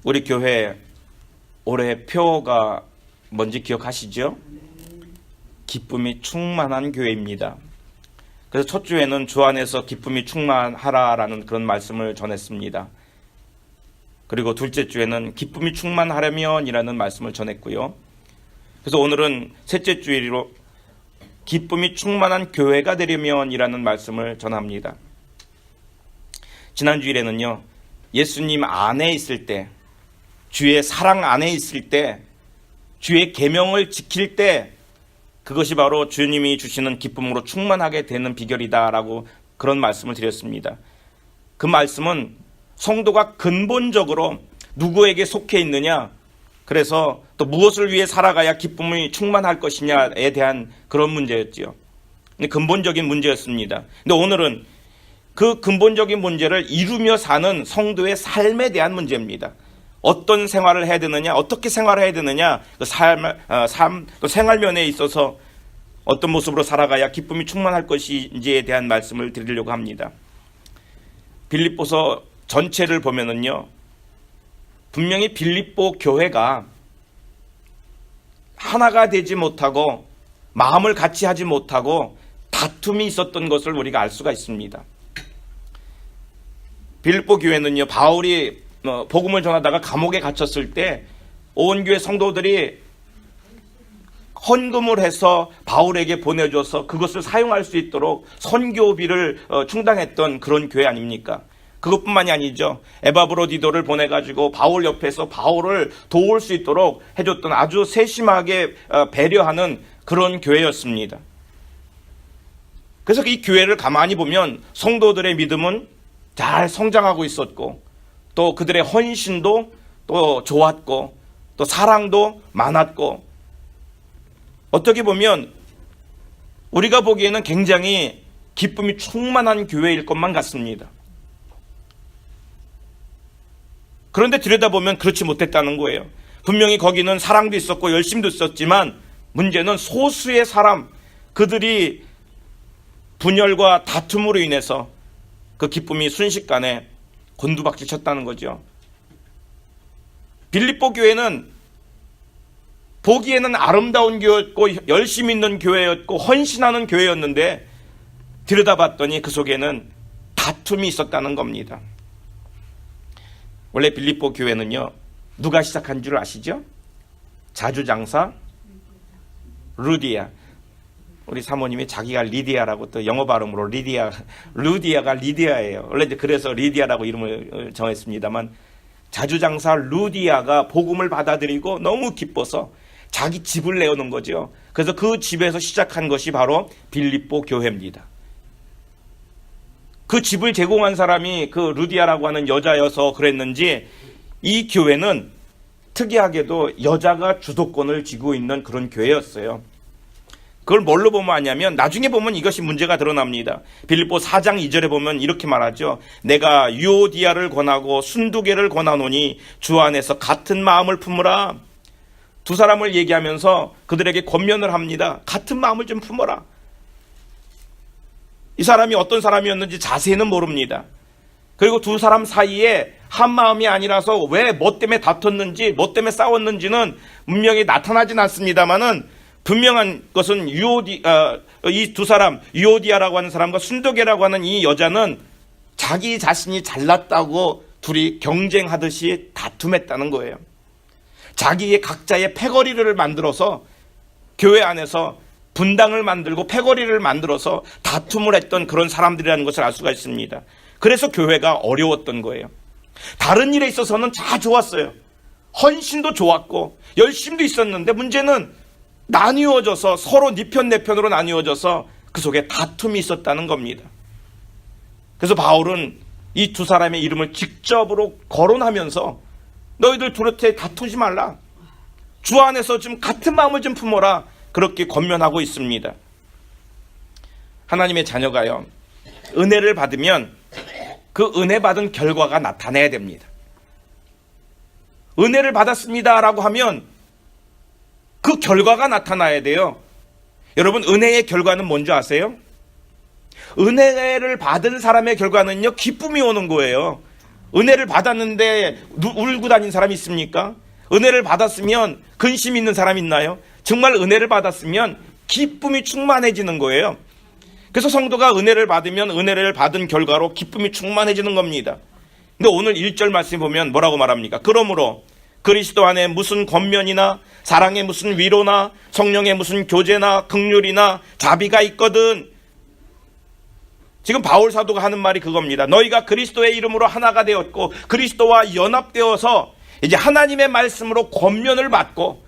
우리 교회 올해 표가 뭔지 기억하시죠? 기쁨이 충만한 교회입니다. 그래서 첫 주에는 주 안에서 기쁨이 충만하라라는 그런 말씀을 전했습니다. 그리고 둘째 주에는 기쁨이 충만하려면이라는 말씀을 전했고요. 그래서 오늘은 셋째 주일로 기쁨이 충만한 교회가 되려면이라는 말씀을 전합니다. 지난 주일에는요, 예수님 안에 있을 때, 주의 사랑 안에 있을 때, 주의 계명을 지킬 때, 그것이 바로 주님이 주시는 기쁨으로 충만하게 되는 비결이다라고 그런 말씀을 드렸습니다. 그 말씀은 성도가 근본적으로 누구에게 속해 있느냐, 그래서 또 무엇을 위해 살아가야 기쁨이 충만할 것이냐에 대한 그런 문제였지요. 근본적인 문제였습니다. 근데 오늘은 그 근본적인 문제를 이루며 사는 성도의 삶에 대한 문제입니다. 어떤 생활을 해야 되느냐, 어떻게 생활을 해야 되느냐, 그 또 생활면에 있어서 어떤 모습으로 살아가야 기쁨이 충만할 것인지에 대한 말씀을 드리려고 합니다. 빌립보서 전체를 보면은요, 분명히 빌립보 교회가 하나가 되지 못하고 마음을 같이 하지 못하고 다툼이 있었던 것을 우리가 알 수가 있습니다. 빌립보 교회는요, 바울이 복음을 전하다가 감옥에 갇혔을 때 온 교회 성도들이 헌금을 해서 바울에게 보내줘서 그것을 사용할 수 있도록 선교비를 충당했던 그런 교회 아닙니까? 그것뿐만이 아니죠. 에바브로디도를 보내가지고 바울 옆에서 바울을 도울 수 있도록 해줬던 아주 세심하게 배려하는 그런 교회였습니다. 그래서 이 교회를 가만히 보면 성도들의 믿음은 잘 성장하고 있었고, 또 그들의 헌신도 또 좋았고, 또 사랑도 많았고, 어떻게 보면 우리가 보기에는 굉장히 기쁨이 충만한 교회일 것만 같습니다. 그런데 들여다보면 그렇지 못했다는 거예요. 분명히 거기는 사랑도 있었고 열심도 있었지만 문제는 소수의 사람, 그들이 분열과 다툼으로 인해서 그 기쁨이 순식간에 곤두박질 쳤다는 거죠. 빌립보 교회는 보기에는 아름다운 교회였고 열심히 있는 교회였고 헌신하는 교회였는데 들여다봤더니 그 속에는 다툼이 있었다는 겁니다. 원래 빌립보 교회는요, 누가 시작한 줄 아시죠? 자주장사 루디아. 우리 사모님이 자기가 리디아라고 또 영어 발음으로 루디아가 리디아예요. 원래 이제 그래서 리디아라고 이름을 정했습니다만, 자주장사 루디아가 복음을 받아들이고 너무 기뻐서 자기 집을 내어놓은 거죠. 그래서 그 집에서 시작한 것이 바로 빌립보 교회입니다. 그 집을 제공한 사람이 그 루디아라고 하는 여자여서 그랬는지 이 교회는 특이하게도 여자가 주도권을 쥐고 있는 그런 교회였어요. 그걸 뭘로 보면 아냐면 나중에 보면 이것이 문제가 드러납니다. 빌립보 4장 2절에 보면 이렇게 말하죠. 내가 유오디아를 권하고 순두개를 권하노니 주 안에서 같은 마음을 품으라. 두 사람을 얘기하면서 그들에게 권면을 합니다. 같은 마음을 좀 품어라. 이 사람이 어떤 사람이었는지 자세히는 모릅니다. 그리고 두 사람 사이에 한 마음이 아니라서 왜 뭐 때문에 다퉜는지 뭐 때문에 싸웠는지는 분명히 나타나진 않습니다만은 분명한 것은 이 두 사람, 유오디아라고 하는 사람과 순두개라고 하는 이 여자는 자기 자신이 잘났다고 둘이 경쟁하듯이 다툼했다는 거예요. 자기의 각자의 패거리를 만들어서 교회 안에서 분당을 만들고 패거리를 만들어서 다툼을 했던 그런 사람들이라는 것을 알 수가 있습니다. 그래서 교회가 어려웠던 거예요. 다른 일에 있어서는 다 좋았어요. 헌신도 좋았고 열심도 있었는데 문제는 나뉘어져서 서로 네 편 내 편으로 나뉘어져서 그 속에 다툼이 있었다는 겁니다. 그래서 바울은 이 두 사람의 이름을 직접으로 거론하면서 너희들 둘한테 다투지 말라. 주 안에서 좀 같은 마음을 좀 품어라. 그렇게 권면하고 있습니다. 하나님의 자녀가요, 은혜를 받으면 그 은혜 받은 결과가 나타나야 됩니다. 은혜를 받았습니다라고 하면 그 결과가 나타나야 돼요. 여러분, 은혜의 결과는 뭔지 아세요? 은혜를 받은 사람의 결과는요, 기쁨이 오는 거예요. 은혜를 받았는데 울고 다닌 사람이 있습니까? 은혜를 받았으면 근심 있는 사람 있나요? 정말 은혜를 받았으면 기쁨이 충만해지는 거예요. 그래서 성도가 은혜를 받으면 은혜를 받은 결과로 기쁨이 충만해지는 겁니다. 근데 오늘 1절 말씀 보면 뭐라고 말합니까? 그러므로 그리스도 안에 무슨 권면이나 사랑의 무슨 위로나 성령의 무슨 교제나 긍휼이나 자비가 있거든. 지금 바울 사도가 하는 말이 그겁니다. 너희가 그리스도의 이름으로 하나가 되었고 그리스도와 연합되어서 이제 하나님의 말씀으로 권면을 받고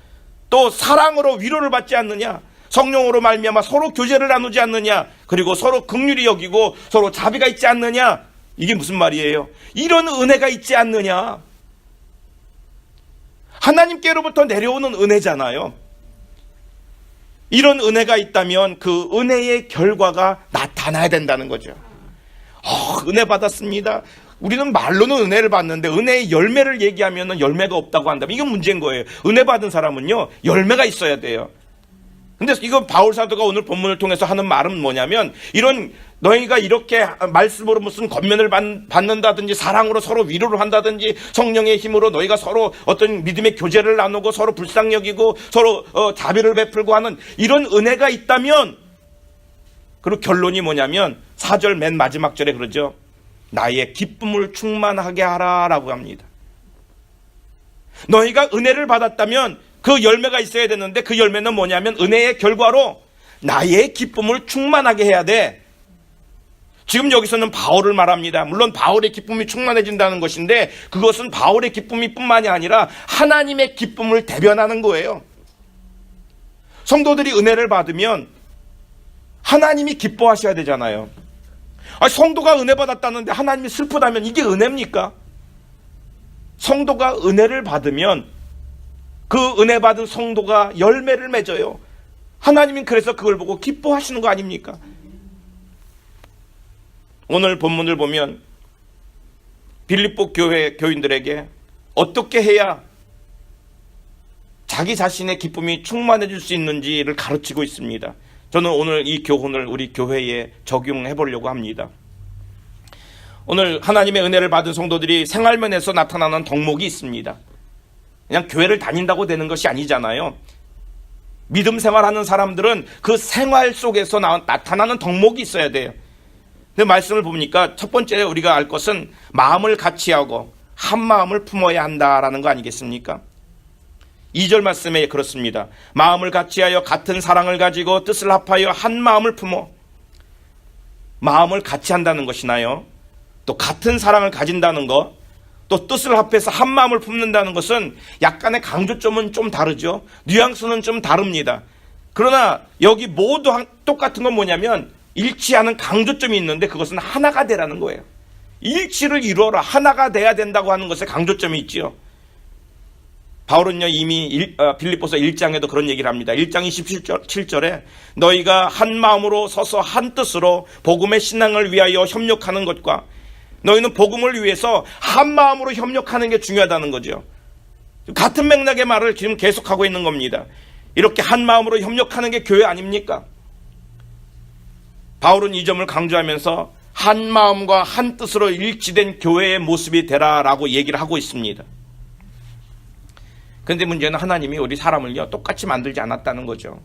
또 사랑으로 위로를 받지 않느냐? 성령으로 말미암아 서로 교제를 나누지 않느냐? 그리고 서로 긍휼히 여기고 서로 자비가 있지 않느냐? 이게 무슨 말이에요? 이런 은혜가 있지 않느냐? 하나님께로부터 내려오는 은혜잖아요. 이런 은혜가 있다면 그 은혜의 결과가 나타나야 된다는 거죠. 은혜 받았습니다. 우리는 말로는 은혜를 받는데 은혜의 열매를 얘기하면 열매가 없다고 한다면 이건 문제인 거예요. 은혜 받은 사람은요, 열매가 있어야 돼요. 근데 이거 바울 사도가 오늘 본문을 통해서 하는 말은 뭐냐면, 이런 너희가 이렇게 말씀으로 무슨 권면을 받는다든지 사랑으로 서로 위로를 한다든지 성령의 힘으로 너희가 서로 어떤 믿음의 교제를 나누고 서로 불쌍히 여기고 서로 자비를 베풀고 하는 이런 은혜가 있다면, 그리고 결론이 뭐냐면 4절 맨 마지막 절에 그러죠. 나의 기쁨을 충만하게 하라라고 합니다. 너희가 은혜를 받았다면 그 열매가 있어야 되는데, 그 열매는 뭐냐면 은혜의 결과로 나의 기쁨을 충만하게 해야 돼. 지금 여기서는 바울을 말합니다. 물론 바울의 기쁨이 충만해진다는 것인데, 그것은 바울의 기쁨이 뿐만이 아니라 하나님의 기쁨을 대변하는 거예요. 성도들이 은혜를 받으면 하나님이 기뻐하셔야 되잖아요. 성도가 은혜 받았다는데 하나님이 슬프다면 이게 은혜입니까? 성도가 은혜를 받으면 그 은혜 받은 성도가 열매를 맺어요. 하나님은 그래서 그걸 보고 기뻐하시는 거 아닙니까? 오늘 본문을 보면 빌립보 교회 교인들에게 어떻게 해야 자기 자신의 기쁨이 충만해질 수 있는지를 가르치고 있습니다. 저는 오늘 이 교훈을 우리 교회에 적용해 보려고 합니다. 오늘 하나님의 은혜를 받은 성도들이 생활면에서 나타나는 덕목이 있습니다. 그냥 교회를 다닌다고 되는 것이 아니잖아요. 믿음 생활하는 사람들은 그 생활 속에서 나타나는 덕목이 있어야 돼요. 근데 말씀을 보니까 첫 번째 우리가 알 것은 마음을 같이하고 한 마음을 품어야 한다라는 거 아니겠습니까? 2절 말씀에 그렇습니다. 마음을 같이하여 같은 사랑을 가지고 뜻을 합하여 한 마음을 품어. 마음을 같이 한다는 것이나요, 또 같은 사랑을 가진다는 것, 또 뜻을 합해서 한 마음을 품는다는 것은 약간의 강조점은 좀 다르죠. 뉘앙스는 좀 다릅니다. 그러나 여기 모두 똑같은 건 뭐냐면 일치하는 강조점이 있는데, 그것은 하나가 되라는 거예요. 일치를 이루어라, 하나가 돼야 된다고 하는 것에 강조점이 있지요. 바울은요 이미 빌립보서 1장에도 그런 얘기를 합니다. 1장 27절에 너희가 한 마음으로 서서 한 뜻으로 복음의 신앙을 위하여 협력하는 것과, 너희는 복음을 위해서 한 마음으로 협력하는 게 중요하다는 거죠. 같은 맥락의 말을 지금 계속하고 있는 겁니다. 이렇게 한 마음으로 협력하는 게 교회 아닙니까? 바울은 이 점을 강조하면서 한 마음과 한 뜻으로 일치된 교회의 모습이 되라라고 얘기를 하고 있습니다. 그런데 문제는 하나님이 우리 사람을요 똑같이 만들지 않았다는 거죠.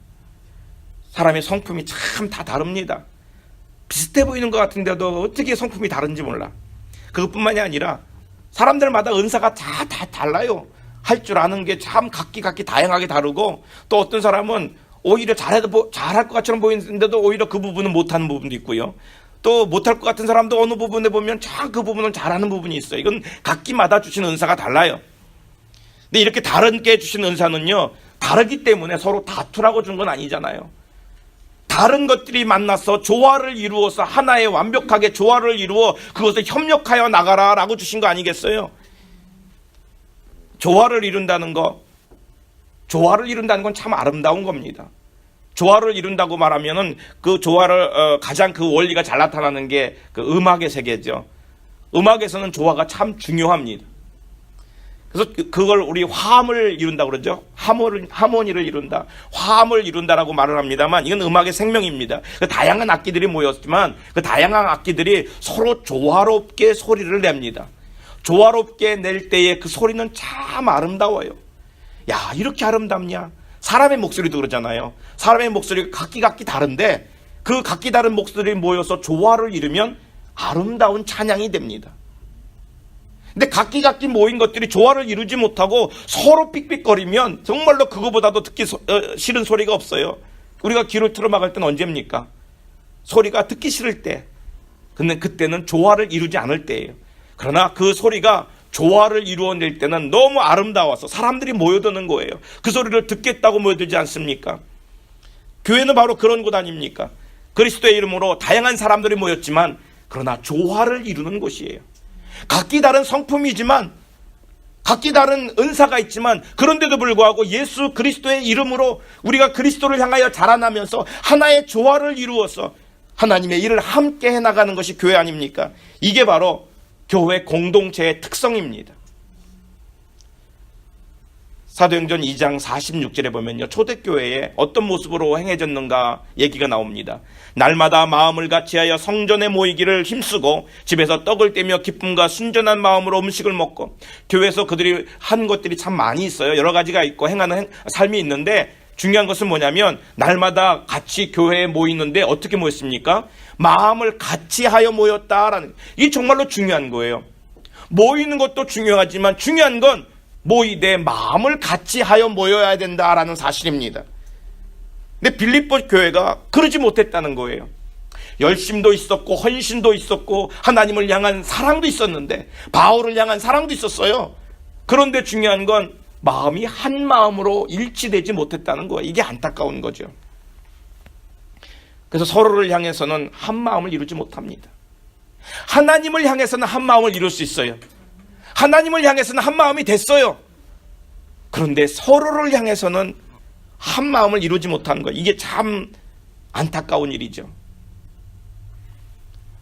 사람의 성품이 참 다 다릅니다. 비슷해 보이는 것 같은데도 어떻게 성품이 다른지 몰라. 그것뿐만이 아니라 사람들마다 은사가 다 달라요. 할 줄 아는 게 참 각기 다양하게 다르고, 또 어떤 사람은 오히려 잘할 것 같처럼 보이는데도 오히려 그 부분은 못하는 부분도 있고요. 또 못할 것 같은 사람도 어느 부분에 보면 참 그 부분은 잘하는 부분이 있어요. 이건 각기마다 주시는 은사가 달라요. 근데 이렇게 다르게 주신 은사는요, 다르기 때문에 서로 다투라고 준 건 아니잖아요. 다른 것들이 만나서 조화를 이루어서 하나의 완벽하게 조화를 이루어 그것을 협력하여 나가라라고 주신 거 아니겠어요? 조화를 이룬다는 건 참 아름다운 겁니다. 조화를 이룬다고 말하면은 그 조화를 가장 그 원리가 잘 나타나는 게 그 음악의 세계죠. 음악에서는 조화가 참 중요합니다. 그래서 그걸 우리 화음을 이룬다고 그러죠. 하모니를 이룬다, 화음을 이룬다라고 말을 합니다만, 이건 음악의 생명입니다. 그 다양한 악기들이 모였지만 그 다양한 악기들이 서로 조화롭게 소리를 냅니다. 조화롭게 낼 때의 그 소리는 참 아름다워요. 야, 이렇게 아름답냐? 사람의 목소리도 그러잖아요. 사람의 목소리가 각기 다른데 그 각기 다른 목소리 모여서 조화를 이루면 아름다운 찬양이 됩니다. 근데 각기 모인 것들이 조화를 이루지 못하고 서로 삑삑거리면 정말로 그거보다도 듣기 싫은 소리가 없어요. 우리가 귀를 틀어막을 때는 언제입니까? 소리가 듣기 싫을 때. 근데 그때는 조화를 이루지 않을 때예요. 그러나 그 소리가 조화를 이루어낼 때는 너무 아름다워서 사람들이 모여드는 거예요. 그 소리를 듣겠다고 모여들지 않습니까? 교회는 바로 그런 곳 아닙니까? 그리스도의 이름으로 다양한 사람들이 모였지만 그러나 조화를 이루는 곳이에요. 각기 다른 성품이지만 각기 다른 은사가 있지만 그런데도 불구하고 예수 그리스도의 이름으로 우리가 그리스도를 향하여 자라나면서 하나의 조화를 이루어서 하나님의 일을 함께 해나가는 것이 교회 아닙니까? 이게 바로 교회 공동체의 특성입니다. 사도행전 2장 46절에 보면요, 초대교회에 어떤 모습으로 행해졌는가 얘기가 나옵니다. 날마다 마음을 같이하여 성전에 모이기를 힘쓰고 집에서 떡을 떼며 기쁨과 순전한 마음으로 음식을 먹고. 교회에서 그들이 한 것들이 참 많이 있어요. 여러 가지가 있고 행하는 삶이 있는데 중요한 것은 뭐냐면 날마다 같이 교회에 모이는데 어떻게 모였습니까? 마음을 같이하여 모였다라는, 이게 정말로 중요한 거예요. 모이는 것도 중요하지만 중요한 건 모이되 마음을 같이하여 모여야 된다라는 사실입니다. 근데 빌립보 교회가 그러지 못했다는 거예요. 열심도 있었고 헌신도 있었고 하나님을 향한 사랑도 있었는데, 바울을 향한 사랑도 있었어요. 그런데 중요한 건 마음이 한 마음으로 일치되지 못했다는 거예요. 이게 안타까운 거죠. 그래서 서로를 향해서는 한 마음을 이루지 못합니다. 하나님을 향해서는 한 마음을 이룰 수 있어요. 하나님을 향해서는 한 마음이 됐어요. 그런데 서로를 향해서는 한 마음을 이루지 못하는 거예요. 이게 참 안타까운 일이죠.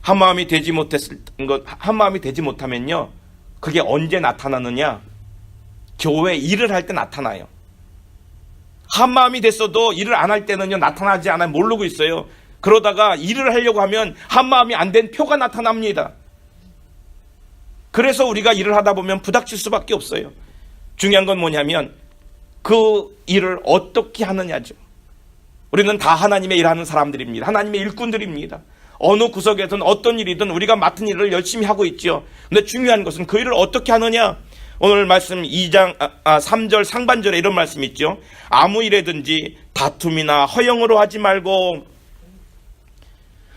한 마음이 되지 못하면요, 그게 언제 나타나느냐? 교회 일을 할 때 나타나요. 한 마음이 됐어도 일을 안 할 때는요, 나타나지 않아요. 모르고 있어요. 그러다가 일을 하려고 하면 한 마음이 안 된 표가 나타납니다. 그래서 우리가 일을 하다 보면 부닥칠 수밖에 없어요. 중요한 건 뭐냐면 그 일을 어떻게 하느냐죠. 우리는 다 하나님의 일하는 사람들입니다. 하나님의 일꾼들입니다. 어느 구석에든 어떤 일이든 우리가 맡은 일을 열심히 하고 있죠. 근데 중요한 것은 그 일을 어떻게 하느냐. 오늘 말씀 2장 3절 상반절에 이런 말씀이 있죠. 아무 일에든지 다툼이나 허영으로 하지 말고.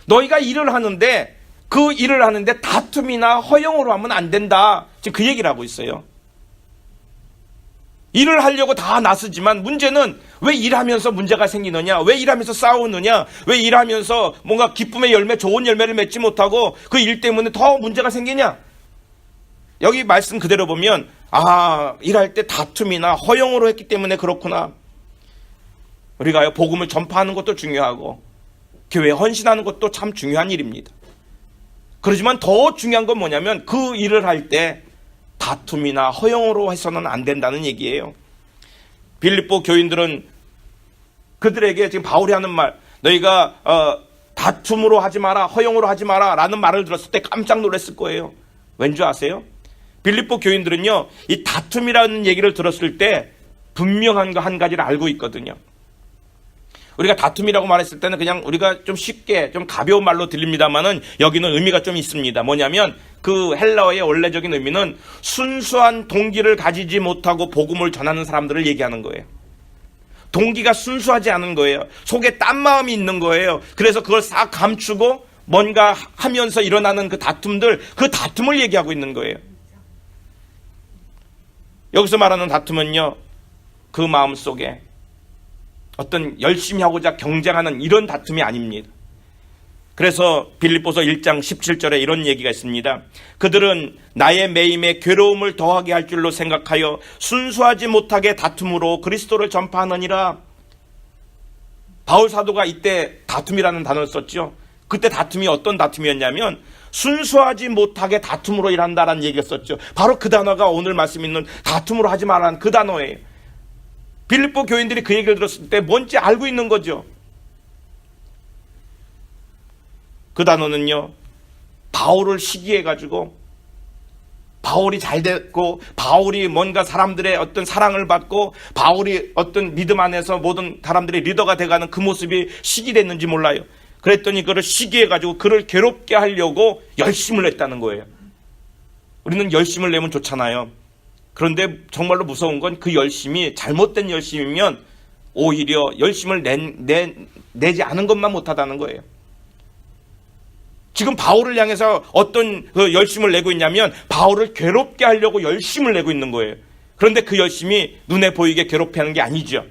너희가 일을 하는데 그 일을 하는데 다툼이나 허영으로 하면 안 된다. 지금 그 얘기를 하고 있어요. 일을 하려고 다 나서지만 문제는 왜 일하면서 문제가 생기느냐? 왜 일하면서 싸우느냐? 왜 일하면서 뭔가 기쁨의 열매, 좋은 열매를 맺지 못하고 그 일 때문에 더 문제가 생기냐? 여기 말씀 그대로 보면 일할 때 다툼이나 허영으로 했기 때문에 그렇구나. 우리가 복음을 전파하는 것도 중요하고 교회에 헌신하는 것도 참 중요한 일입니다. 그렇지만 더 중요한 건 뭐냐면 그 일을 할 때 다툼이나 허영으로 해서는 안 된다는 얘기예요. 빌립보 교인들은 그들에게 지금 바울이 하는 말, 너희가 다툼으로 하지 마라, 허영으로 하지 마라 라는 말을 들었을 때 깜짝 놀랐을 거예요. 왠지 아세요? 빌립보 교인들은요, 이 다툼이라는 얘기를 들었을 때 분명한 거 한 가지를 알고 있거든요. 우리가 다툼이라고 말했을 때는 그냥 우리가 좀 쉽게 좀 가벼운 말로 들립니다만은 여기는 의미가 좀 있습니다. 뭐냐면 그 헬라어의 원래적인 의미는 순수한 동기를 가지지 못하고 복음을 전하는 사람들을 얘기하는 거예요. 동기가 순수하지 않은 거예요. 속에 딴 마음이 있는 거예요. 그래서 그걸 싹 감추고 뭔가 하면서 일어나는 그 다툼들, 그 다툼을 얘기하고 있는 거예요. 여기서 말하는 다툼은요, 그 마음 속에 어떤 열심히 하고자 경쟁하는 이런 다툼이 아닙니다. 그래서 빌립보서 1장 17절에 이런 얘기가 있습니다. 그들은 나의 매임에 괴로움을 더하게 할 줄로 생각하여 순수하지 못하게 다툼으로 그리스도를 전파하느니라. 바울 사도가 이때 다툼이라는 단어를 썼죠. 그때 다툼이 어떤 다툼이었냐면 순수하지 못하게 다툼으로 일한다라는 얘기를 썼죠. 바로 그 단어가 오늘 말씀 있는 다툼으로 하지 말라는 그 단어예요. 빌립보 교인들이 그 얘기를 들었을 때 뭔지 알고 있는 거죠. 그 단어는요, 바울을 시기해가지고 바울이 잘 됐고, 바울이 뭔가 사람들의 어떤 사랑을 받고, 바울이 어떤 믿음 안에서 모든 사람들의 리더가 돼가는 그 모습이 시기됐는지 몰라요. 그랬더니 그를 시기해가지고 그를 괴롭게 하려고 열심을 냈다는 거예요. 우리는 열심을 내면 좋잖아요. 그런데 정말로 무서운 건 그 열심이 잘못된 열심이면 오히려 열심을 내지 않은 것만 못하다는 거예요. 지금 바울을 향해서 어떤 그 열심을 내고 있냐면 바울을 괴롭게 하려고 열심을 내고 있는 거예요. 그런데 그 열심이 눈에 보이게 괴롭게 하는 게 아니죠.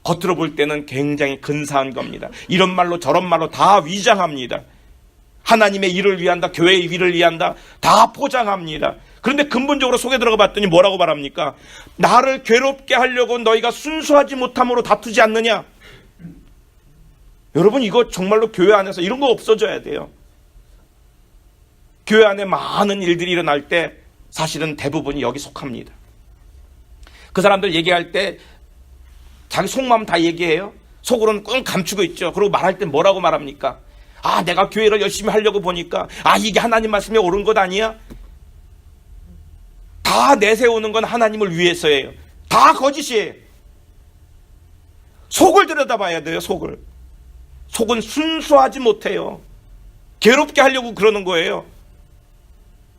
겉으로 볼 때는 굉장히 근사한 겁니다. 이런 말로 저런 말로 다 위장합니다. 하나님의 일을 위한다, 교회의 일을 위한다, 다 포장합니다. 그런데 근본적으로 속에 들어가 봤더니 뭐라고 말합니까? 나를 괴롭게 하려고 너희가 순수하지 못함으로 다투지 않느냐? 여러분, 이거 정말로 교회 안에서 이런 거 없어져야 돼요. 교회 안에 많은 일들이 일어날 때 사실은 대부분이 여기 속합니다. 그 사람들 얘기할 때 자기 속마음 다 얘기해요. 속으로는 꾹 감추고 있죠. 그리고 말할 때 뭐라고 말합니까? 아, 내가 교회를 열심히 하려고 보니까 이게 하나님 말씀이 옳은 것 아니야? 다 내세우는 건 하나님을 위해서예요. 다 거짓이에요. 속을 들여다봐야 돼요. 속은 순수하지 못해요. 괴롭게 하려고 그러는 거예요.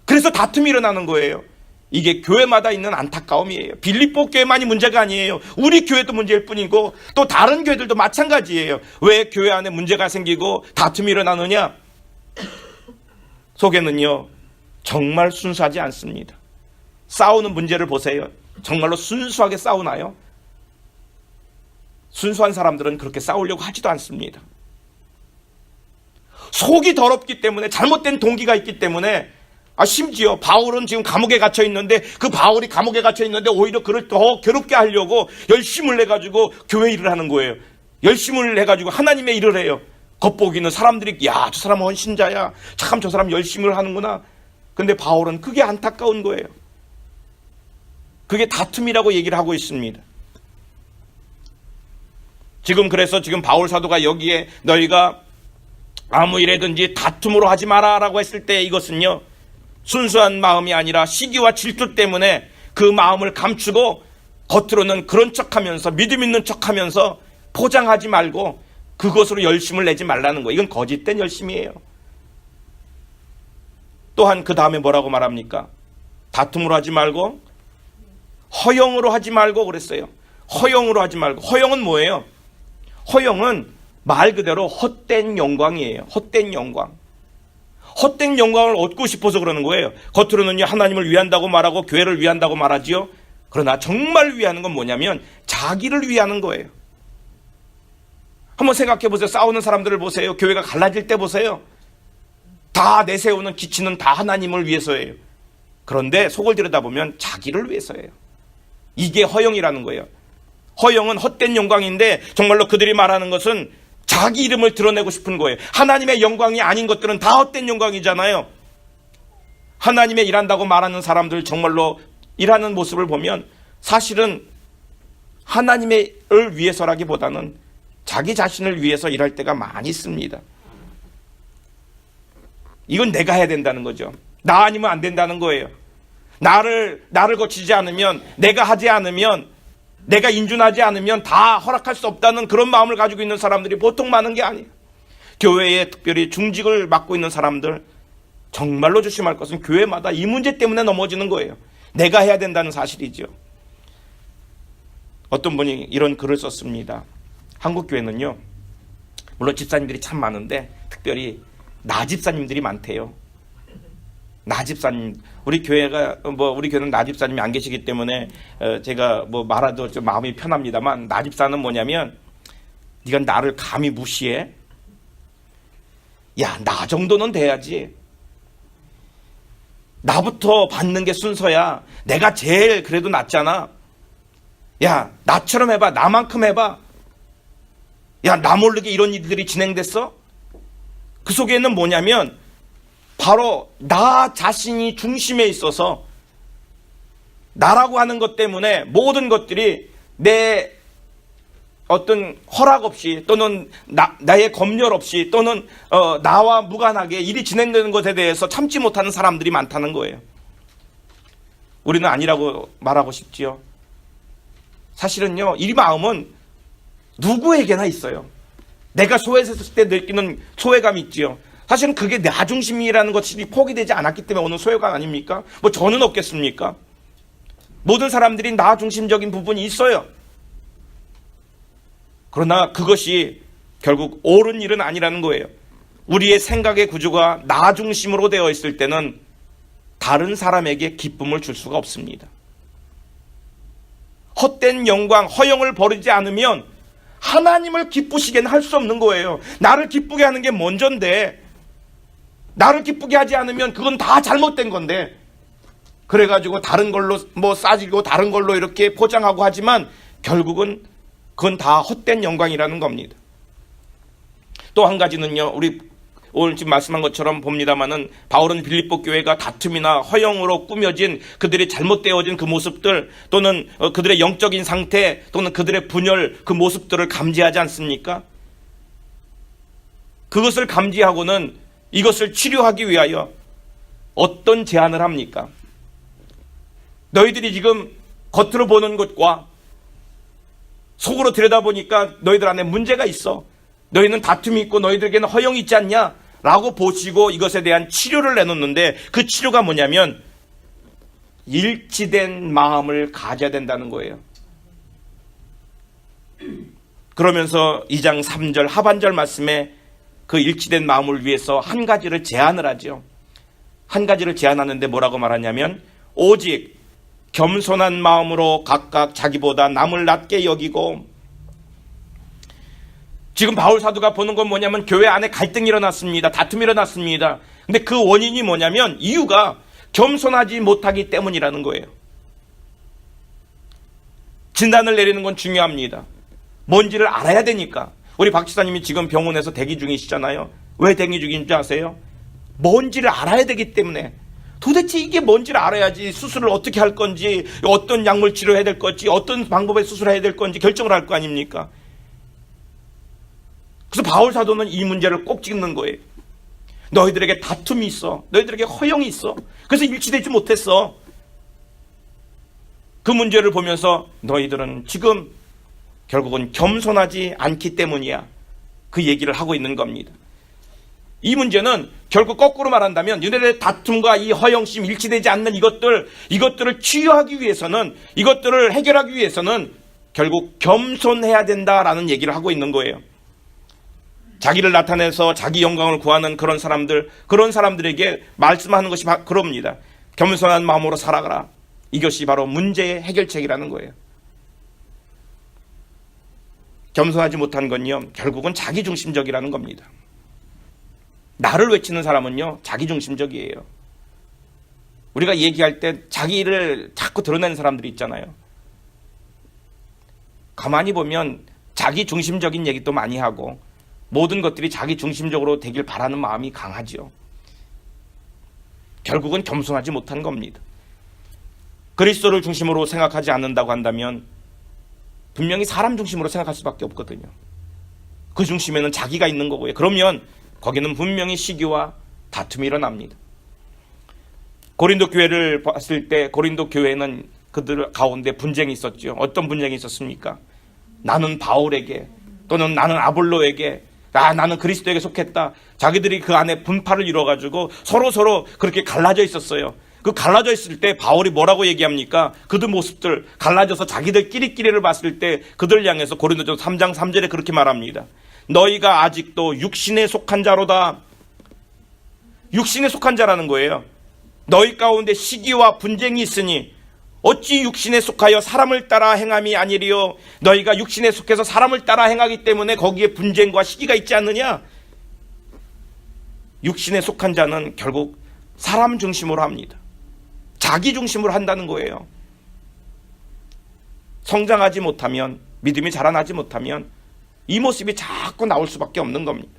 그래서 다툼이 일어나는 거예요. 이게 교회마다 있는 안타까움이에요. 빌립보 교회만이 문제가 아니에요. 우리 교회도 문제일 뿐이고 또 다른 교회들도 마찬가지예요. 왜 교회 안에 문제가 생기고 다툼이 일어나느냐? 속에는요, 정말 순수하지 않습니다. 싸우는 문제를 보세요. 정말로 순수하게 싸우나요? 순수한 사람들은 그렇게 싸우려고 하지도 않습니다. 속이 더럽기 때문에, 잘못된 동기가 있기 때문에, 심지어 바울은 지금 감옥에 갇혀 있는데, 그 바울이 감옥에 갇혀 있는데 오히려 그를 더 괴롭게 하려고 열심을 내가지고 교회 일을 하는 거예요. 열심을 해가지고 하나님의 일을 해요. 겉보기는 사람들이 야, 저 사람은 헌신자야, 참 저 사람 열심을 하는구나. 근데 바울은 그게 안타까운 거예요. 그게 다툼이라고 얘기를 하고 있습니다. 그래서 지금 바울 사도가 여기에 너희가 아무 일에든지 다툼으로 하지 마라 라고 했을 때, 이것은요, 순수한 마음이 아니라 시기와 질투 때문에 그 마음을 감추고 겉으로는 그런 척하면서, 믿음 있는 척하면서 포장하지 말고 그것으로 열심을 내지 말라는 거예요. 이건 거짓된 열심이에요. 또한 그 다음에 뭐라고 말합니까? 다툼으로 하지 말고 허영으로 하지 말고 그랬어요. 허영으로 하지 말고. 허영은 뭐예요? 허영은 말 그대로 헛된 영광이에요. 헛된 영광. 헛된 영광을 얻고 싶어서 그러는 거예요. 겉으로는 하나님을 위한다고 말하고 교회를 위한다고 말하지요. 그러나 정말 위하는 건 뭐냐면 자기를 위하는 거예요. 한번 생각해 보세요. 싸우는 사람들을 보세요. 교회가 갈라질 때 보세요. 다 내세우는 기치는 다 하나님을 위해서예요. 그런데 속을 들여다보면 자기를 위해서예요. 이게 허영이라는 거예요. 허영은 헛된 영광인데 정말로 그들이 말하는 것은 자기 이름을 드러내고 싶은 거예요. 하나님의 영광이 아닌 것들은 다 헛된 영광이잖아요. 하나님의 일한다고 말하는 사람들 정말로 일하는 모습을 보면 사실은 하나님을 위해서라기보다는 자기 자신을 위해서 일할 때가 많이 있습니다. 이건 내가 해야 된다는 거죠. 나 아니면 안 된다는 거예요. 나를 거치지 않으면, 내가 하지 않으면, 내가 인준하지 않으면 다 허락할 수 없다는 그런 마음을 가지고 있는 사람들이 보통 많은 게 아니에요. 교회에 특별히 중직을 맡고 있는 사람들, 정말로 조심할 것은 교회마다 이 문제 때문에 넘어지는 거예요. 내가 해야 된다는 사실이죠. 어떤 분이 이런 글을 썼습니다. 한국 교회는요, 물론 집사님들이 참 많은데 특별히 나집사님들이 많대요. 나집사님, 우리 교회가 우리 교회는 나집사님이 안 계시기 때문에 제가 말아도 좀 마음이 편합니다만, 나집사는 뭐냐면 네가 나를 감히 무시해? 야, 나 정도는 돼야지. 나부터 받는 게 순서야. 내가 제일 그래도 낫잖아. 야, 나처럼 해봐. 나만큼 해봐. 야, 나 모르게 이런 일들이 진행됐어? 그 속에는 뭐냐면 바로 나 자신이 중심에 있어서 나라고 하는 것 때문에 모든 것들이 내 어떤 허락 없이 또는 나의 검열 없이 또는 나와 무관하게 일이 진행되는 것에 대해서 참지 못하는 사람들이 많다는 거예요. 우리는 아니라고 말하고 싶지요. 사실은요, 이 마음은 누구에게나 있어요. 내가 소외했을 때 느끼는 소외감이 있지요. 사실은 그게 나 중심이라는 것이 포기되지 않았기 때문에 오는 소외감 아닙니까? 뭐 저는 없겠습니까? 모든 사람들이 나 중심적인 부분이 있어요. 그러나 그것이 결국 옳은 일은 아니라는 거예요. 우리의 생각의 구조가 나 중심으로 되어 있을 때는 다른 사람에게 기쁨을 줄 수가 없습니다. 헛된 영광, 허영을 버리지 않으면 하나님을 기쁘시게는 할 수 없는 거예요. 나를 기쁘게 하는 게 먼저인데, 나를 기쁘게 하지 않으면 그건 다 잘못된 건데, 그래가지고 다른 걸로 뭐 싸지고 다른 걸로 이렇게 포장하고 하지만 결국은 그건 다 헛된 영광이라는 겁니다. 또 한 가지는요, 우리 오늘 지금 말씀한 것처럼 봅니다마는 바울은 빌립보 교회가 다툼이나 허영으로 꾸며진 그들이 잘못되어진 그 모습들, 또는 그들의 영적인 상태, 또는 그들의 분열, 그 모습들을 감지하지 않습니까? 그것을 감지하고는 이것을 치료하기 위하여 어떤 제안을 합니까? 너희들이 지금 겉으로 보는 것과 속으로 들여다보니까 너희들 안에 문제가 있어. 너희는 다툼이 있고 너희들에게는 허영이 있지 않냐? 라고 보시고 이것에 대한 치료를 내놓는데, 그 치료가 뭐냐면 일치된 마음을 가져야 된다는 거예요. 그러면서 2장 3절 하반절 말씀에 그 일치된 마음을 위해서 한 가지를 제안을 하죠. 한 가지를 제안하는데 뭐라고 말하냐면, 오직 겸손한 마음으로 각각 자기보다 남을 낮게 여기고. 지금 바울 사도가 보는 건 뭐냐면 교회 안에 갈등이 일어났습니다. 다툼이 일어났습니다. 근데 그 원인이 뭐냐면 이유가 겸손하지 못하기 때문이라는 거예요. 진단을 내리는 건 중요합니다. 뭔지를 알아야 되니까. 우리 박 지사님이 지금 병원에서 대기 중이시잖아요. 왜 대기 중인지 아세요? 뭔지를 알아야 되기 때문에. 도대체 이게 뭔지를 알아야지 수술을 어떻게 할 건지, 어떤 약물 치료해야 될 건지, 어떤 방법의 수술을 해야 될 건지 결정을 할 거 아닙니까? 그래서 바울 사도는 이 문제를 꼭 짚는 거예요. 너희들에게 다툼이 있어. 너희들에게 허영이 있어. 그래서 일치되지 못했어. 그 문제를 보면서 너희들은 지금 결국은 겸손하지 않기 때문이야. 그 얘기를 하고 있는 겁니다. 이 문제는 결국 거꾸로 말한다면 너희들의 다툼과 이 허영심, 일치되지 않는 이것들을 치유하기 위해서는, 이것들을 해결하기 위해서는 결국 겸손해야 된다라는 얘기를 하고 있는 거예요. 자기를 나타내서 자기 영광을 구하는 그런 사람들에게 말씀하는 것이 그럽니다. 겸손한 마음으로 살아가라. 이것이 바로 문제의 해결책이라는 거예요. 겸손하지 못한 건요, 결국은 자기중심적이라는 겁니다. 나를 외치는 사람은요, 자기중심적이에요. 우리가 얘기할 때 자기를 자꾸 드러내는 사람들이 있잖아요. 가만히 보면 자기중심적인 얘기도 많이 하고 모든 것들이 자기중심적으로 되길 바라는 마음이 강하죠. 결국은 겸손하지 못한 겁니다. 그리스도를 중심으로 생각하지 않는다고 한다면 분명히 사람 중심으로 생각할 수밖에 없거든요. 그 중심에는 자기가 있는 거고요. 그러면 거기는 분명히 시기와 다툼이 일어납니다. 고린도 교회를 봤을 때 고린도 교회는 그들 가운데 분쟁이 있었죠. 어떤 분쟁이 있었습니까? 나는 바울에게, 또는 나는 아볼로에게, 나는 그리스도에게 속했다. 자기들이 그 안에 분파를 이뤄가지고 서로 그렇게 갈라져 있었어요. 그 갈라져 있을 때 바울이 뭐라고 얘기합니까? 그들 모습들 갈라져서 자기들끼리를 봤을 때 그들 향해서 고린도전서 3장 3절에 그렇게 말합니다. 너희가 아직도 육신에 속한 자로다. 육신에 속한 자라는 거예요. 너희 가운데 시기와 분쟁이 있으니 어찌 육신에 속하여 사람을 따라 행함이 아니리요. 너희가 육신에 속해서 사람을 따라 행하기 때문에 거기에 분쟁과 시기가 있지 않느냐. 육신에 속한 자는 결국 사람 중심으로 합니다. 자기 중심으로 한다는 거예요. 성장하지 못하면, 믿음이 자라나지 못하면 이 모습이 자꾸 나올 수밖에 없는 겁니다.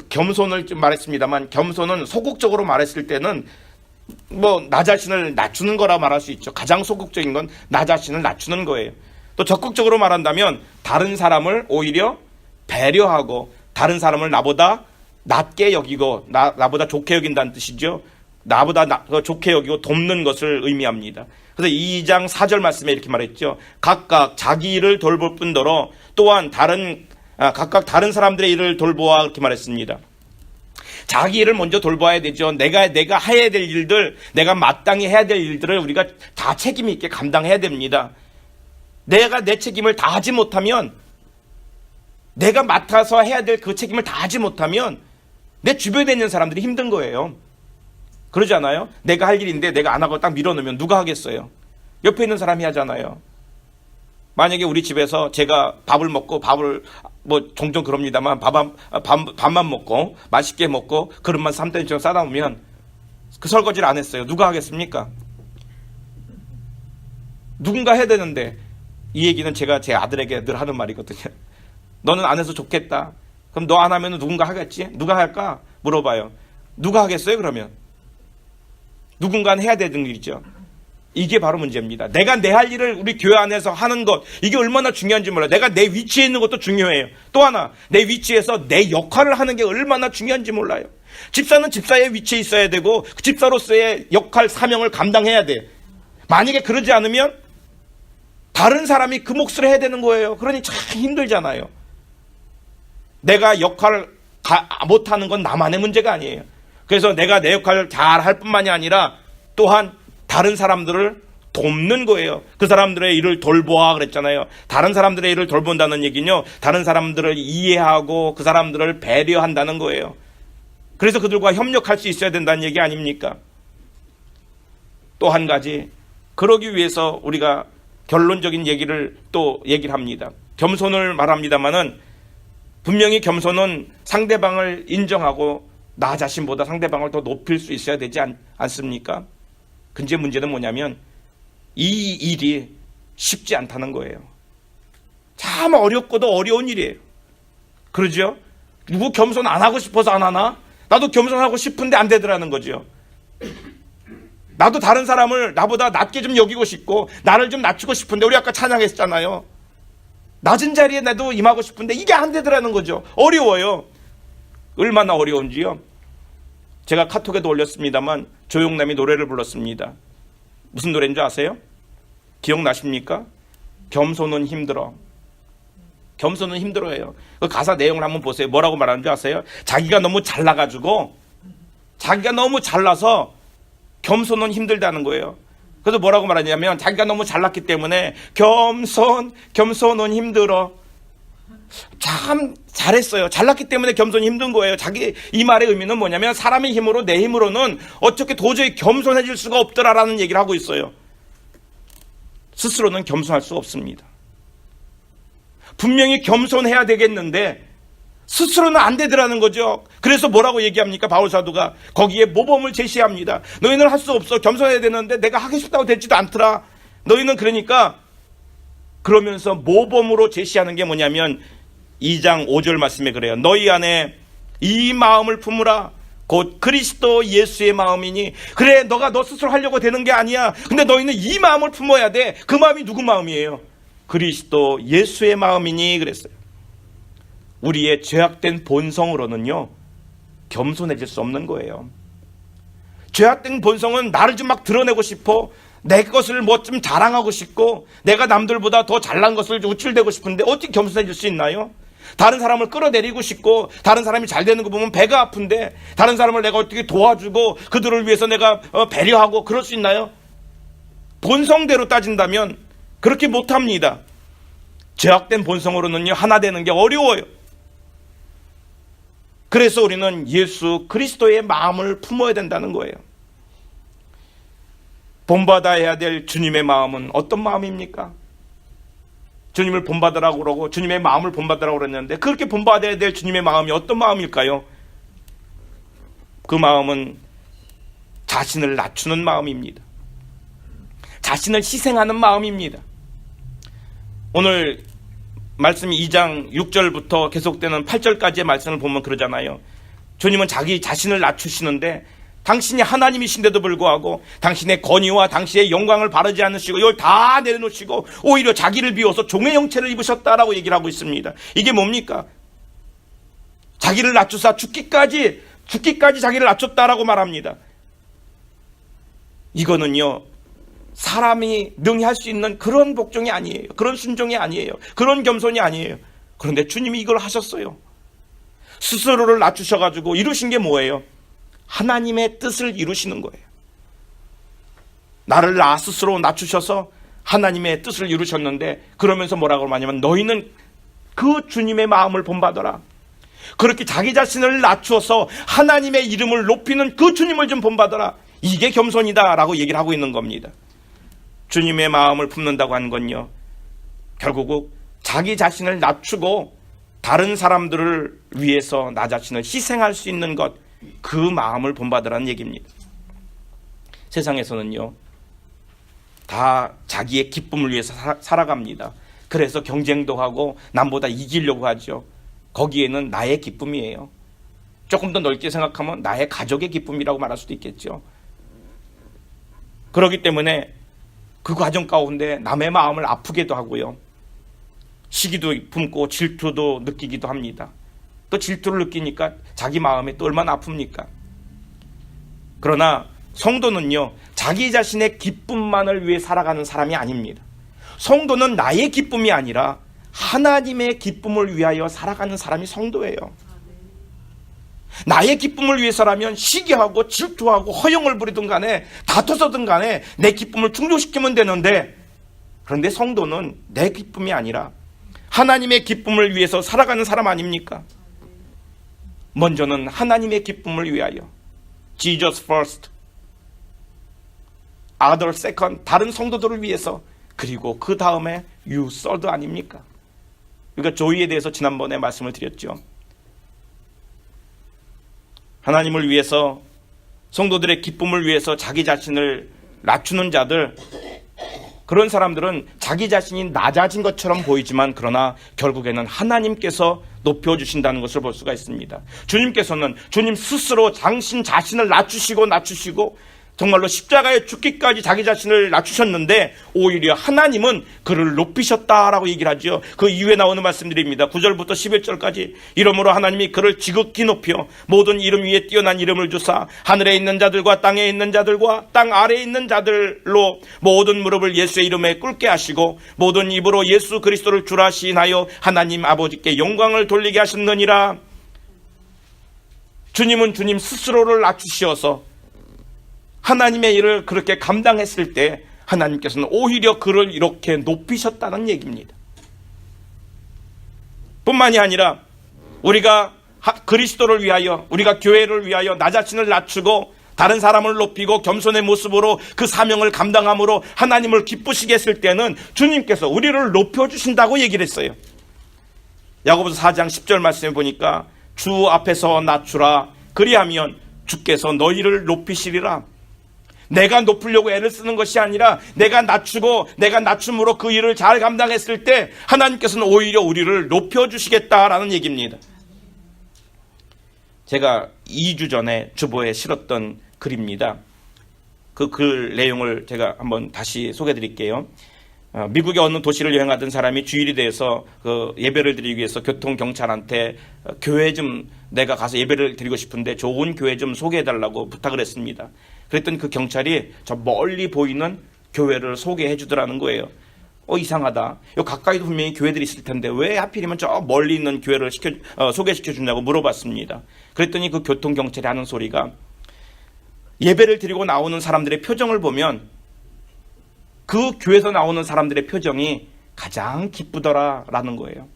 겸손을 좀 말했습니다만, 겸손은 소극적으로 말했을 때는 나 자신을 낮추는 거라 말할 수 있죠. 가장 소극적인 건 나 자신을 낮추는 거예요. 또 적극적으로 말한다면 다른 사람을 오히려 배려하고 다른 사람을 나보다 낮게 여기고 나보다 좋게 여긴다는 뜻이죠. 나보다 좋게 여기고 돕는 것을 의미합니다. 그래서 2장 4절 말씀에 이렇게 말했죠. 각각 자기 일을 돌볼 뿐더러 또한 각각 다른 사람들의 일을 돌보아, 그렇게 말했습니다. 자기 일을 먼저 돌봐야 되죠. 내가 해야 될 일들, 내가 마땅히 해야 될 일들을 우리가 다 책임 있게 감당해야 됩니다. 내가 내 책임을 다 하지 못하면, 내가 맡아서 해야 될 그 책임을 다 하지 못하면 내 주변에 있는 사람들이 힘든 거예요. 그러지 않아요? 내가 할 일인데 내가 안 하고 딱 밀어놓으면 누가 하겠어요? 옆에 있는 사람이 하잖아요. 만약에 우리 집에서 제가 밥을 먹고, 종종 그럽니다만 밥만 먹고 맛있게 먹고 그릇만 3대처럼 싸다 보면 그 설거지를 안 했어요. 누가 하겠습니까? 누군가 해야 되는데, 이 얘기는 제가 제 아들에게 늘 하는 말이거든요. 너는 안 해서 좋겠다. 그럼 너 안 하면 누군가 하겠지? 누가 할까? 물어봐요. 누가 하겠어요, 그러면? 누군가는 해야 되는 일이죠. 이게 바로 문제입니다. 내가 내 할 일을 우리 교회 안에서 하는 것, 이게 얼마나 중요한지 몰라요. 내가 내 위치에 있는 것도 중요해요. 또 하나, 내 위치에서 내 역할을 하는 게 얼마나 중요한지 몰라요. 집사는 집사의 위치에 있어야 되고, 그 집사로서의 역할, 사명을 감당해야 돼. 만약에 그러지 않으면 다른 사람이 그 몫을 해야 되는 거예요. 그러니 참 힘들잖아요. 내가 역할을 못하는 건 나만의 문제가 아니에요. 그래서 내가 내 역할을 잘 할 뿐만이 아니라 또한 다른 사람들을 돕는 거예요. 그 사람들의 일을 돌보아 그랬잖아요. 다른 사람들의 일을 돌본다는 얘기는요, 다른 사람들을 이해하고 그 사람들을 배려한다는 거예요. 그래서 그들과 협력할 수 있어야 된다는 얘기 아닙니까? 또 한 가지, 그러기 위해서 우리가 결론적인 얘기를 합니다. 겸손을 말합니다마는, 분명히 겸손은 상대방을 인정하고 나 자신보다 상대방을 더 높일 수 있어야 되지 않습니까? 근데 문제는 뭐냐면 이 일이 쉽지 않다는 거예요. 참 어렵고도 어려운 일이에요. 그러죠? 누구 겸손 안 하고 싶어서 안 하나? 나도 겸손하고 싶은데 안 되더라는 거죠. 나도 다른 사람을 나보다 낮게 좀 여기고 싶고 나를 좀 낮추고 싶은데, 우리 아까 찬양했잖아요. 낮은 자리에 나도 임하고 싶은데 이게 안 되더라는 거죠. 어려워요. 얼마나 어려운지요. 제가 카톡에도 올렸습니다만 조용남이 노래를 불렀습니다. 무슨 노래인 줄 아세요? 기억나십니까? 겸손은 힘들어. 겸손은 힘들어요. 그 가사 내용을 한번 보세요. 뭐라고 말하는 줄 아세요? 자기가 너무 잘나가지고, 자기가 너무 잘나서 겸손은 힘들다는 거예요. 그래서 뭐라고 말하냐면, 자기가 너무 잘났기 때문에 겸손은 힘들어. 참 잘했어요. 잘났기 때문에 겸손이 힘든 거예요. 이 말의 의미는 뭐냐면, 사람의 힘으로, 내 힘으로는 어떻게 도저히 겸손해질 수가 없더라라는 얘기를 하고 있어요. 스스로는 겸손할 수 없습니다. 분명히 겸손해야 되겠는데 스스로는 안 되더라는 거죠. 그래서 뭐라고 얘기합니까? 바울 사도가 거기에 모범을 제시합니다. 너희는 할 수 없어. 겸손해야 되는데 내가 하고 싶다고 되지도 않더라. 너희는 그러니까, 그러면서 모범으로 제시하는 게 뭐냐면 2장 5절 말씀에 그래요. 너희 안에 이 마음을 품으라. 곧 그리스도 예수의 마음이니. 그래, 너 스스로 하려고 되는 게 아니야. 근데 너희는 이 마음을 품어야 돼. 그 마음이 누구 마음이에요? 그리스도 예수의 마음이니 그랬어요. 우리의 죄악된 본성으로는요, 겸손해질 수 없는 거예요. 죄악된 본성은 나를 좀 막 드러내고 싶어, 내 것을 뭐 좀 자랑하고 싶고, 내가 남들보다 더 잘난 것을 우쭐대고 싶은데 어떻게 겸손해질 수 있나요? 다른 사람을 끌어내리고 싶고, 다른 사람이 잘 되는 거 보면 배가 아픈데 다른 사람을 내가 어떻게 도와주고 그들을 위해서 내가 배려하고 그럴 수 있나요? 본성대로 따진다면 그렇게 못합니다. 죄악된 본성으로는요, 하나 되는 게 어려워요. 그래서 우리는 예수 그리스도의 마음을 품어야 된다는 거예요. 본받아야 될 주님의 마음은 어떤 마음입니까? 주님을 본받으라고 그러고 주님의 마음을 본받으라고 그랬는데, 그렇게 본받아야 될 주님의 마음이 어떤 마음일까요? 그 마음은 자신을 낮추는 마음입니다. 자신을 희생하는 마음입니다. 오늘 말씀이 2장 6절부터 계속되는 8절까지의 말씀을 보면 그러잖아요. 주님은 자기 자신을 낮추시는데, 당신이 하나님이신데도 불구하고 당신의 권위와 당신의 영광을 바르지 않으시고 이걸 다 내려놓으시고 오히려 자기를 비워서 종의 형체를 입으셨다라고 얘기를 하고 있습니다. 이게 뭡니까? 자기를 낮추사 죽기까지 자기를 낮췄다라고 말합니다. 이거는요, 사람이 능히 할 수 있는 그런 복종이 아니에요. 그런 순종이 아니에요. 그런 겸손이 아니에요. 그런데 주님이 이걸 하셨어요. 스스로를 낮추셔가지고 이루신 게 뭐예요? 하나님의 뜻을 이루시는 거예요. 나를 나 스스로 낮추셔서 하나님의 뜻을 이루셨는데, 그러면서 뭐라고 말하냐면 너희는 그 주님의 마음을 본받아라. 그렇게 자기 자신을 낮추어서 하나님의 이름을 높이는 그 주님을 좀 본받아라. 이게 겸손이다 라고 얘기를 하고 있는 겁니다. 주님의 마음을 품는다고 하는 건요, 결국 자기 자신을 낮추고 다른 사람들을 위해서 나 자신을 희생할 수 있는 것, 그 마음을 본받으라는 얘기입니다. 세상에서는요, 다 자기의 기쁨을 위해서 살아갑니다. 그래서 경쟁도 하고 남보다 이기려고 하죠. 거기에는 나의 기쁨이에요. 조금 더 넓게 생각하면 나의 가족의 기쁨이라고 말할 수도 있겠죠. 그렇기 때문에 그 과정 가운데 남의 마음을 아프게도 하고요, 시기도 품고 질투도 느끼기도 합니다. 또 질투를 느끼니까 자기 마음이 또 얼마나 아픕니까? 그러나 성도는요, 자기 자신의 기쁨만을 위해 살아가는 사람이 아닙니다. 성도는 나의 기쁨이 아니라 하나님의 기쁨을 위하여 살아가는 사람이 성도예요. 나의 기쁨을 위해서라면 시기하고 질투하고 허영을 부리든 간에 다투서든 간에 내 기쁨을 충족시키면 되는데, 그런데 성도는 내 기쁨이 아니라 하나님의 기쁨을 위해서 살아가는 사람 아닙니까? 먼저는 하나님의 기쁨을 위하여, Jesus first, other second, 다른 성도들을 위해서, 그리고 그 다음에 you third 아닙니까? 그러니까 조의에 대해서 지난번에 말씀을 드렸죠. 하나님을 위해서, 성도들의 기쁨을 위해서 자기 자신을 낮추는 자들, 그런 사람들은 자기 자신이 낮아진 것처럼 보이지만 그러나 결국에는 하나님께서 높여주신다는 것을 볼 수가 있습니다. 주님께서는 주님 스스로 당신 자신을 낮추시고 정말로 십자가에 죽기까지 자기 자신을 낮추셨는데 오히려 하나님은 그를 높이셨다라고 얘기를 하죠. 그 이후에 나오는 말씀들입니다. 9절부터 11절까지 이러므로 하나님이 그를 지극히 높여 모든 이름 위에 뛰어난 이름을 주사 하늘에 있는 자들과 땅에 있는 자들과 땅 아래에 있는 자들로 모든 무릎을 예수의 이름에 꿇게 하시고 모든 입으로 예수 그리스도를 주라 시인하여 하나님 아버지께 영광을 돌리게 하셨느니라. 주님은 주님 스스로를 낮추셔서 하나님의 일을 그렇게 감당했을 때 하나님께서는 오히려 그를 이렇게 높이셨다는 얘기입니다. 뿐만이 아니라 우리가 그리스도를 위하여, 우리가 교회를 위하여 나 자신을 낮추고 다른 사람을 높이고 겸손의 모습으로 그 사명을 감당함으로 하나님을 기쁘시게 했을 때는 주님께서 우리를 높여주신다고 얘기를 했어요. 야고보서 4장 10절 말씀에 보니까 주 앞에서 낮추라 그리하면 주께서 너희를 높이시리라. 내가 높으려고 애를 쓰는 것이 아니라 내가 낮추고 내가 낮춤으로 그 일을 잘 감당했을 때 하나님께서는 오히려 우리를 높여주시겠다라는 얘기입니다. 제가 2주 전에 주보에 실었던 글입니다. 그 글 내용을 제가 한번 다시 소개해 드릴게요. 미국의 어느 도시를 여행하던 사람이 주일이 돼서 그 예배를 드리기 위해서 교통경찰한테 교회 좀 내가 가서 예배를 드리고 싶은데 좋은 교회 좀 소개해 달라고 부탁을 했습니다. 그랬더니 그 경찰이 저 멀리 보이는 교회를 소개해 주더라는 거예요. 이상하다. 요 가까이도 분명히 교회들이 있을 텐데 왜 하필이면 저 멀리 있는 교회를 소개시켜 주냐고 물어봤습니다. 그랬더니 그 교통경찰이 하는 소리가 예배를 드리고 나오는 사람들의 표정을 보면 그 교회에서 나오는 사람들의 표정이 가장 기쁘더라라는 거예요.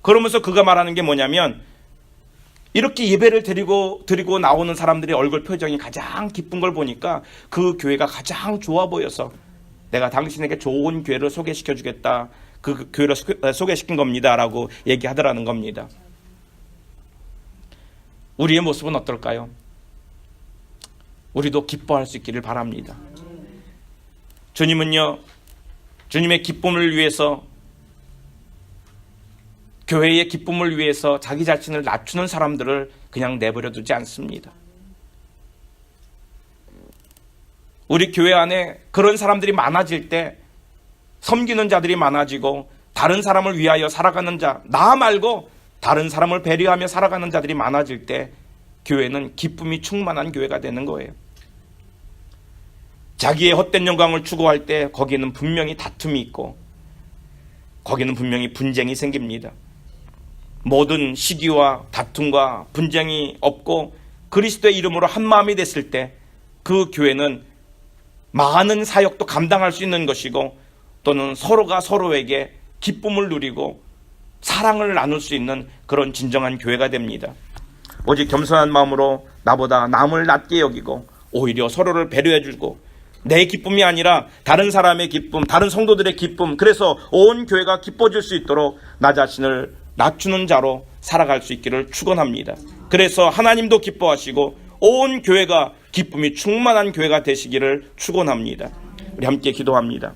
그러면서 그가 말하는 게 뭐냐면 이렇게 예배를 드리고 나오는 사람들의 얼굴 표정이 가장 기쁜 걸 보니까 그 교회가 가장 좋아 보여서 내가 당신에게 좋은 교회를 소개시켜 주겠다. 그 교회를 소개시킨 겁니다. 라고 얘기하더라는 겁니다. 우리의 모습은 어떨까요? 우리도 기뻐할 수 있기를 바랍니다. 주님은요, 주님의 기쁨을 위해서, 교회의 기쁨을 위해서 자기 자신을 낮추는 사람들을 그냥 내버려 두지 않습니다. 우리 교회 안에 그런 사람들이 많아질 때 섬기는 자들이 많아지고 다른 사람을 위하여 살아가는 자, 나 말고 다른 사람을 배려하며 살아가는 자들이 많아질 때 교회는 기쁨이 충만한 교회가 되는 거예요. 자기의 헛된 영광을 추구할 때 거기에는 분명히 다툼이 있고 거기는 분명히 분쟁이 생깁니다. 모든 시기와 다툼과 분쟁이 없고 그리스도의 이름으로 한 마음이 됐을 때 그 교회는 많은 사역도 감당할 수 있는 것이고 또는 서로가 서로에게 기쁨을 누리고 사랑을 나눌 수 있는 그런 진정한 교회가 됩니다. 오직 겸손한 마음으로 나보다 남을 낮게 여기고 오히려 서로를 배려해주고 내 기쁨이 아니라 다른 사람의 기쁨, 다른 성도들의 기쁨, 그래서 온 교회가 기뻐질 수 있도록 나 자신을 낮추는 자로 살아갈 수 있기를 축원합니다. 그래서 하나님도 기뻐하시고 온 교회가 기쁨이 충만한 교회가 되시기를 축원합니다. 우리 함께 기도합니다.